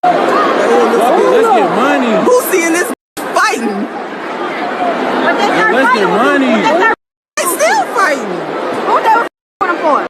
Let's get money. Boosie and this fighting. Let's get money. They still fighting. Who they were with him for?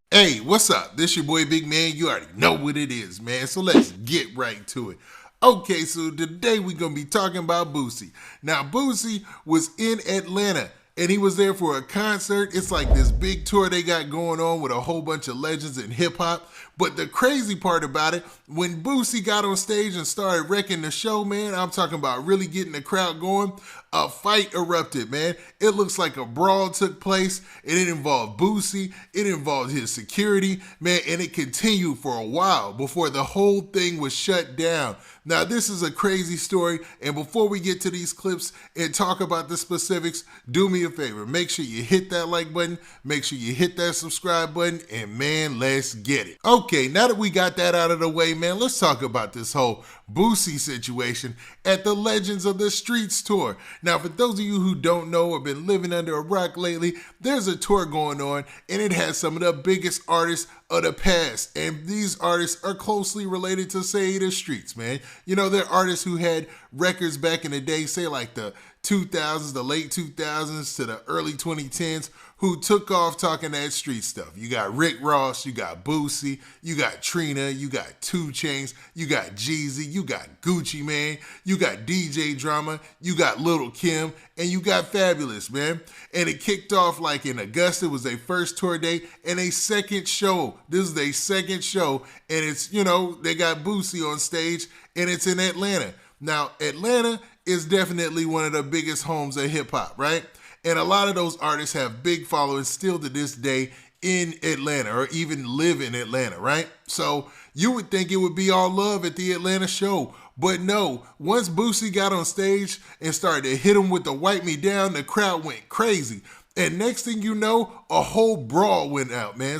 Hey, what's up? This your boy Big Man. You already know what it is, man. So let's get right to it. Okay, so today we're going to be talking about Boosie. Now, Boosie was in Atlanta, and he was there for a concert. It's like this big tour they got going on with a whole bunch of legends in hip-hop. But the crazy part about it, when Boosie got on stage and started wrecking the show, man, I'm talking about really getting the crowd going, a fight erupted, man. It looks like a brawl took place, and it involved Boosie, it involved his security, man, and it continued for a while before the whole thing was shut down. Now, this is a crazy story, and before we get to these clips and talk about the specifics, do me a favor. Make sure you hit that like button, make sure you hit that subscribe button, and man, let's get it. Okay, now that we got that out of the way, man, let's talk about this whole Boosie situation at the Legends of the Streets tour. Now, for those of you who don't know or been living under a rock lately, there's a tour going on, and it has some of the biggest artists of the past, and these artists are closely related to, say, the streets, man. You know, they're artists who had records back in the day, say like the 2000s, the late 2000s to the early 2010s, who took off talking that street stuff. You got Rick Ross, you got Boosie, you got Trina, you got 2 Chainz, you got Jeezy, you got Gucci Mane, you got DJ Drama, you got Lil Kim, and you got Fabulous, man. And it kicked off like in Augusta. It was their first tour date and a second show. This is their second show, and it's, you know, they got Boosie on stage, and it's in Atlanta. Now, Atlanta is definitely one of the biggest homes of hip-hop, right? And a lot of those artists have big followings still to this day in Atlanta or even live in Atlanta, right? So you would think it would be all love at the Atlanta show. But no, once Boosie got on stage and started to hit him with the Wipe Me Down, the crowd went crazy. And next thing you know, a whole brawl went out, man.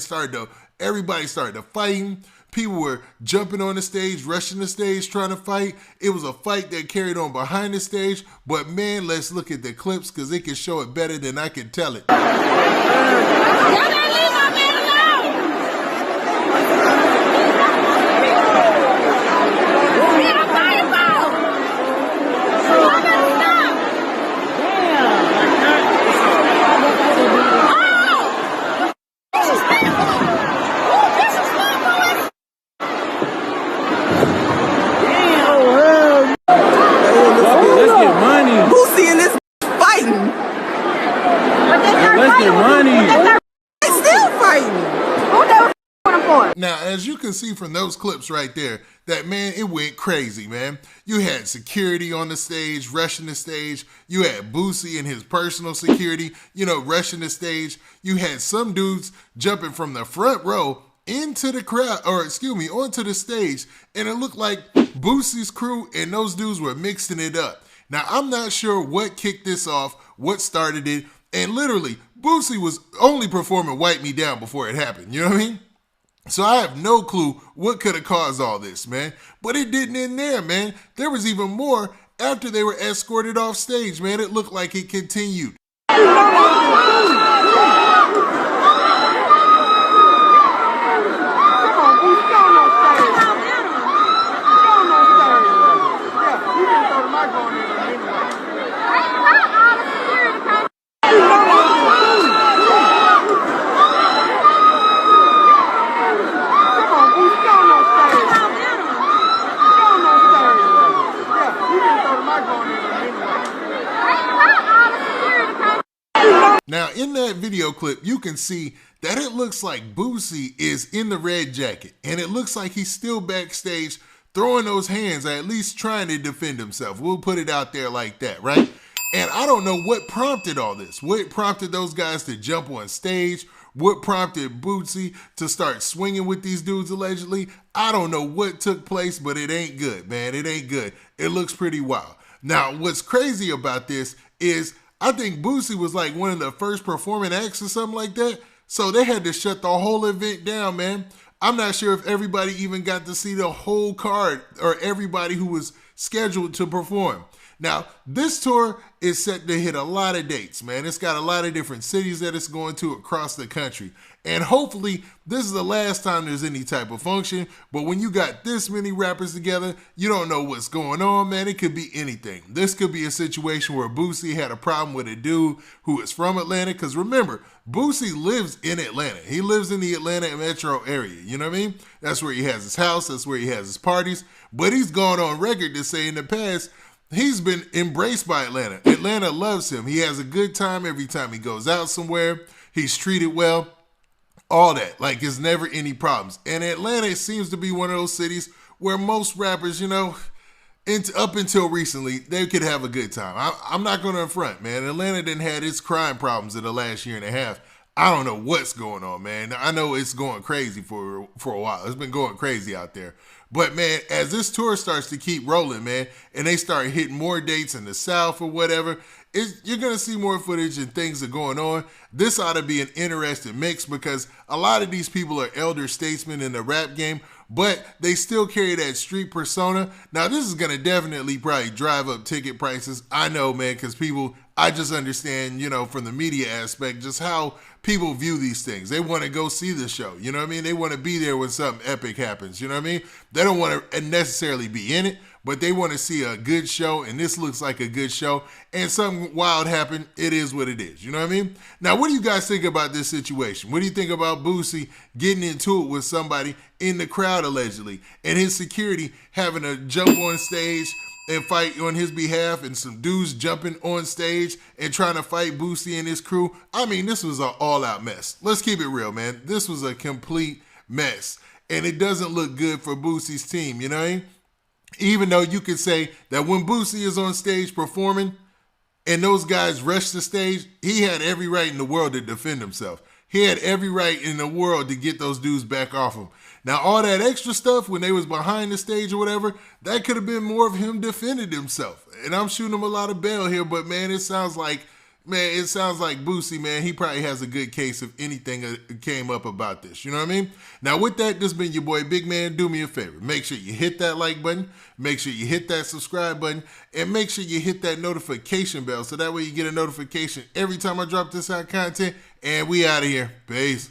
Everybody started to fight. People were jumping on the stage, rushing the stage, trying to fight. It was a fight that carried on behind the stage. But man, let's look at the clips because it can show it better than I can tell it. Now, as you can see from those clips right there, that, man, it went crazy, man. You had security on the stage, rushing the stage. You had Boosie and his personal security, you know, rushing the stage. You had some dudes jumping from the front row into the crowd, onto the stage. And it looked like Boosie's crew and those dudes were mixing it up. Now, I'm not sure what kicked this off, what started it. And literally, Boosie was only performing Wipe Me Down before it happened. You know what I mean? So I have no clue what could have caused all this, man. But it didn't end there, man. There was even more after they were escorted off stage, man. It looked like it continued. Now, in that video clip, you can see that it looks like Boosie is in the red jacket, and it looks like he's still backstage throwing those hands, or at least trying to defend himself. We'll put it out there like that, right? And I don't know what prompted all this. What prompted those guys to jump on stage? What prompted Boosie to start swinging with these dudes allegedly? I don't know what took place, but it ain't good, man. It ain't good. It looks pretty wild. Now, what's crazy about this is I think Boosie was like one of the first performing acts or something like that. So they had to shut the whole event down, man. I'm not sure if everybody even got to see the whole card or everybody who was scheduled to perform. Now, this tour is set to hit a lot of dates, man. It's got a lot of different cities that it's going to across the country. And hopefully, this is the last time there's any type of function. But when you got this many rappers together, you don't know what's going on, man. It could be anything. This could be a situation where Boosie had a problem with a dude who is from Atlanta. Because remember, Boosie lives in Atlanta. He lives in the Atlanta metro area. You know what I mean? That's where he has his house. That's where he has his parties. But he's gone on record to say in the past, he's been embraced by Atlanta. Atlanta loves him. He has a good time every time he goes out somewhere. He's treated well. All that. Like, there's never any problems. And Atlanta seems to be one of those cities where most rappers, you know, up until recently, they could have a good time. I'm not going to front, man. Atlanta didn't have its crime problems in the last year and a half. I don't know what's going on, man. I know it's going crazy for a while. It's been going crazy out there. But, man, as this tour starts to keep rolling, man, and they start hitting more dates in the South or whatever, you're going to see more footage and things are going on. This ought to be an interesting mix because a lot of these people are elder statesmen in the rap game, but they still carry that street persona. Now, this is going to definitely probably drive up ticket prices. I know, man, because I just understand, you know, from the media aspect, just how people view these things. They want to go see the show. You know what I mean? They want to be there when something epic happens. You know what I mean? They don't want to necessarily be in it, but they want to see a good show, and this looks like a good show, and something wild happened. It is what it is. You know what I mean? Now, what do you guys think about this situation? What do you think about Boosie getting into it with somebody in the crowd, allegedly, and his security having to jump on stage and fight on his behalf, and some dudes jumping on stage and trying to fight Boosie and his crew? I mean, this was an all-out mess. Let's keep it real, man. This was a complete mess, and it doesn't look good for Boosie's team, you know what I mean? Even though you could say that when Boosie is on stage performing and those guys rush the stage, he had every right in the world to defend himself. He had every right in the world to get those dudes back off him. Now, all that extra stuff when they was behind the stage or whatever, that could have been more of him defending himself. And I'm shooting him a lot of bail here, but, man, it sounds like Boosie, man, he probably has a good case if anything came up about this. You know what I mean? Now, with that, this has been your boy, Big Man. Do me a favor. Make sure you hit that like button. Make sure you hit that subscribe button. And make sure you hit that notification bell so that way you get a notification every time I drop this out content. And we out of here. Peace.